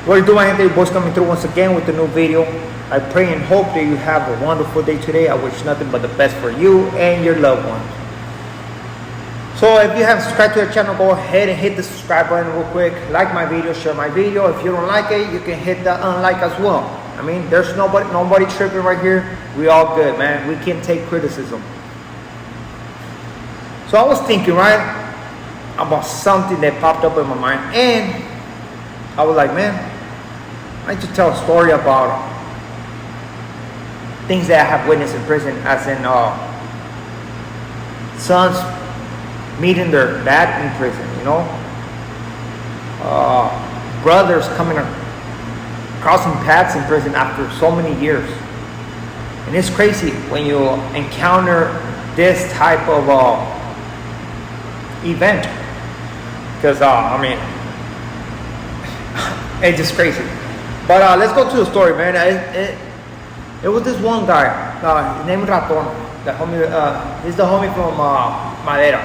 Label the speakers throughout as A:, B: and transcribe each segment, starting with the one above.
A: What are you doing, gente? Your boys coming through once again with a new video. I pray and hope that you have a wonderful day today. I wish nothing but the best for you and your loved ones. So if you haven't subscribed to the channel, go ahead and hit the subscribe button real quick. Like my video, share my video. If you don't like it, you can hit the unlike as well. I mean, there's nobody tripping right here. We all good, man. We can take criticism. So I was thinking, right, about something that popped up in my mind, and I was like, man, I need to tell a story about things that I have witnessed in prison, as in sons meeting their dad in prison, you know, brothers crossing paths in prison after so many years. And it's crazy when you encounter this type of event, because I mean, it's just crazy. But let's go to the story, man. It was this one guy. His name is Raton. The homie, he's the homie from Madera.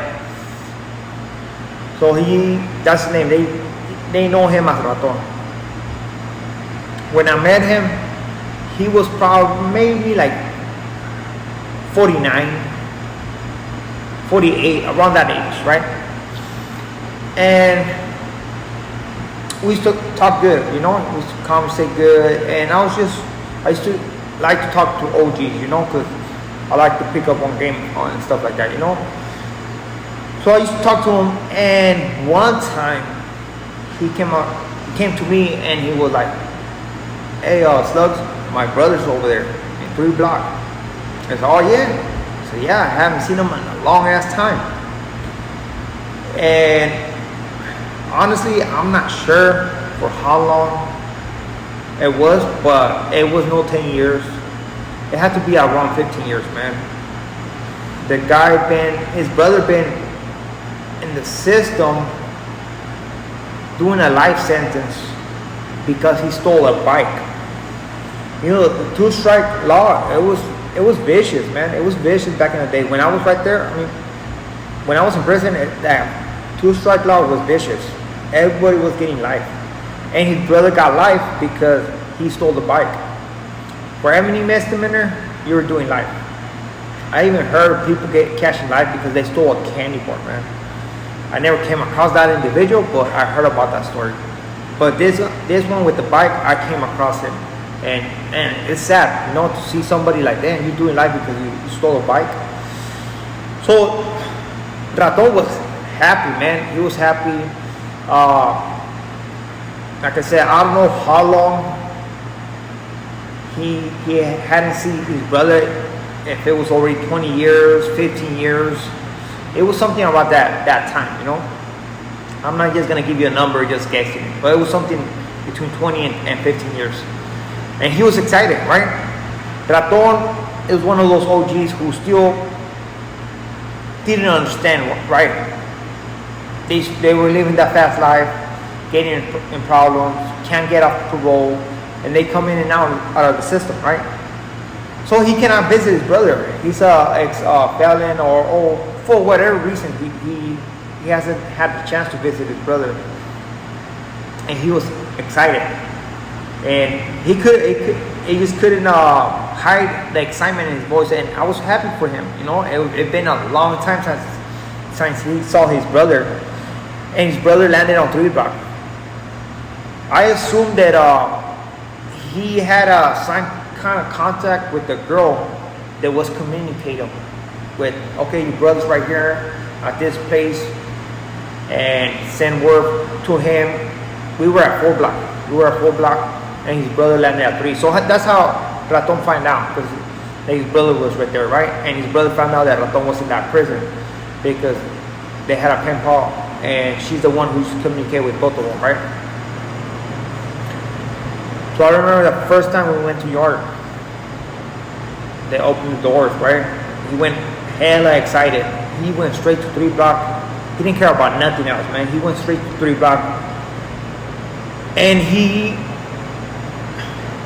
A: So that's his name. They know him as Raton. When I met him, he was probably maybe like 49, 48, around that age, right? And we used to talk good, you know, we used to conversate good, and I used to like to talk to OGs, you know, because I like to pick up on game and stuff like that, you know. So I used to talk to him, and one time he came to me and he was like, hey, Slugs, my brother's over there in 3 block. I said, oh yeah? I said, yeah, I haven't seen him in a long ass time. And honestly, I'm not sure for how long it was, but it was no 10 years. It had to be around 15 years, man. The guy his brother been in the system doing a life sentence because he stole a bike. You know, the 2-strike law, it was vicious, man. It was vicious back in the day. When I was right there, I mean, when I was in prison, that 2-strike law was vicious. Everybody was getting life. And his brother got life because he stole the bike. For any misdemeanor, you were doing life. I even heard people get catching life because they stole a candy bar, man. I never came across that individual, but I heard about that story. But this one with the bike, I came across it. And it's sad, you know, to see somebody like that, and you doing life because you stole a bike. So Raton was happy, man. He was happy. Like I said, I don't know how long he hadn't seen his brother, if it was already 20 years, 15 years. It was something about that time, you know. I'm not just gonna give you a number, just guessing, but it was something between 20 and 15 years. And he was excited, right? Raton is one of those OGs who still didn't understand, right? They were living that fast life, getting in problems, can't get off parole, and they come in and out of the system, right? So he cannot visit his brother. He's a ex-felon, or for whatever reason, he hasn't had the chance to visit his brother. And he was excited, and he just couldn't hide the excitement in his voice. And I was happy for him, you know. It been a long time since he saw his brother, and his brother landed on 3 block. I assumed that he had some kind of contact with the girl that was communicating with, okay, your brother's right here at this place, and send word to him. We were at 4 block. And his brother landed at 3. So that's how Raton found out, because his brother was right there, right? And his brother found out that Raton was in that prison because they had a pen pal, and she's the one who's communicated with both of them, right? So I remember the first time we went to York, they opened the doors, right? He went hella excited. He went straight to 3 block. He didn't care about nothing else, man. He went straight to 3 block. And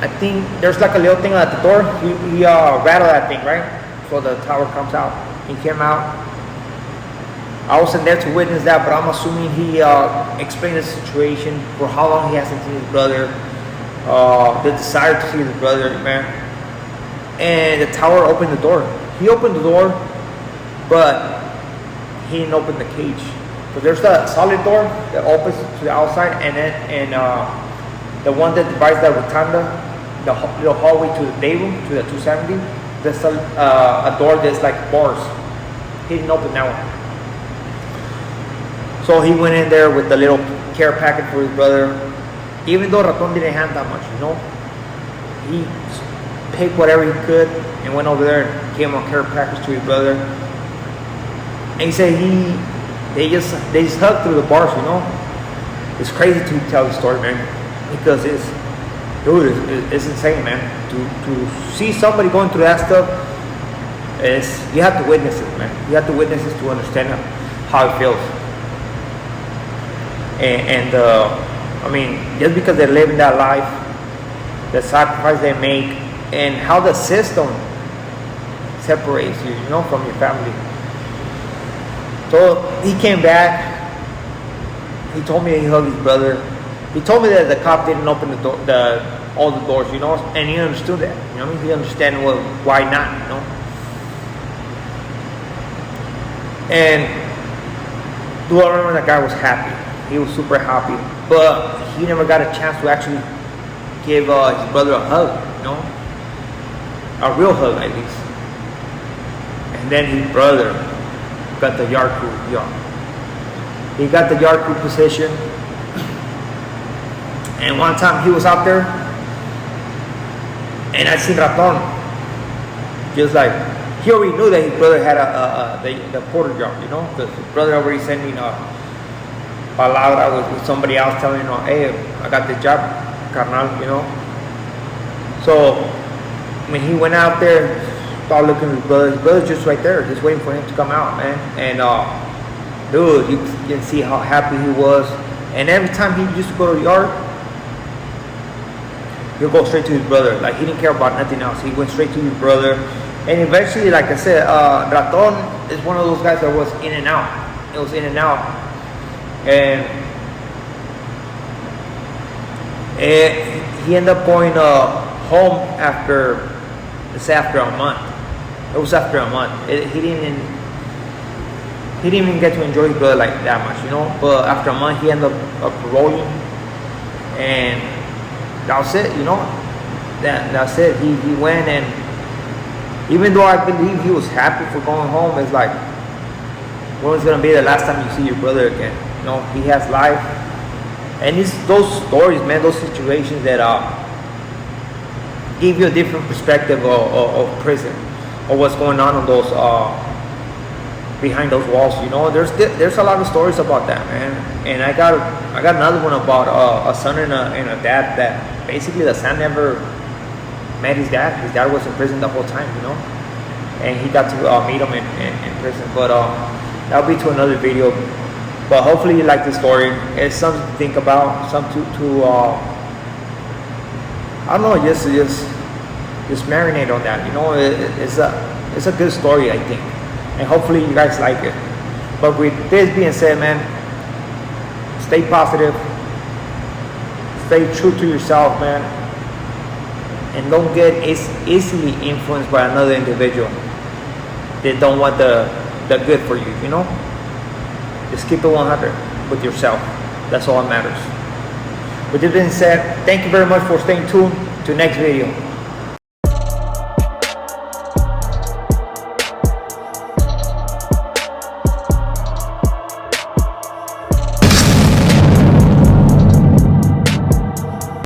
A: I think there's like a little thing at the door. He rattled that thing, right? So the tower comes out. He came out. I wasn't there to witness that, but I'm assuming he explained the situation for how long he hasn't seen his brother. the desire to see his brother, man. And the tower opened the door. He opened the door, but he didn't open the cage. So there's the solid door that opens to the outside, and the one that divides the rotunda, the little hallway to the day room, to the 270. There's a door that's like bars. He didn't open that one. So he went in there with the little care packet for his brother. Even though Raton didn't have that much, you know, he picked whatever he could and went over there and gave him a care package to his brother. And he said they just hugged through the bars, you know. It's crazy to tell the story, man, because it's insane, man. To see somebody going through that stuff, you have to witness it, man. You have to witness it to understand how it feels. And I mean, just because they're living that life, the sacrifice they make, and how the system separates you, you know, from your family. So he came back. He told me he hugged his brother. He told me that the cop didn't open the door, all the doors, you know, and he understood that. You know, he understood why not, you know. And do I remember that guy was happy? He was super happy, but he never got a chance to actually give his brother a hug, you know, a real hug at least. And then his brother got the yard crew job. He got the yard crew position, and one time he was out there, and I seen Raton, just like, he already knew that his brother had the porter job, you know, because his brother already sending palabra with somebody else telling him, hey, I got this job, carnal, you know. So when he went out there, started looking at his brother's just right there, just waiting for him to come out, man. And dude, you can see how happy he was. And every time he used to go to the yard, he'll go straight to his brother. Like, he didn't care about nothing else. He went straight to his brother. And eventually, like I said, Raton is one of those guys that was in and out. It was in and out. And he ended up going home after a month. It was after a month. He didn't even get to enjoy his brother like that much, you know. But after a month, he ended up paroling, and that was it, you know. That's it. He went, and even though I believe he was happy for going home, it's like, when is gonna be the last time you see your brother again? You know, he has life, and it's those stories, man, those situations that give you a different perspective of prison, or what's going on those behind those walls. You know, there's a lot of stories about that, man. And I got another one about a son and a dad that basically the son never met his dad. His dad was in prison the whole time, you know, and he got to meet him in prison. But that'll be to another video. But hopefully you like the story. It's something to think about, something to I don't know, just marinate on that. You know, it's a good story, I think, and hopefully you guys like it. But with this being said, man, stay positive, stay true to yourself, man, and don't get easily influenced by another individual that don't want the good for you. You know, just keep it 100 with yourself. That's all that matters. With this being said, thank you very much for staying tuned to the next video.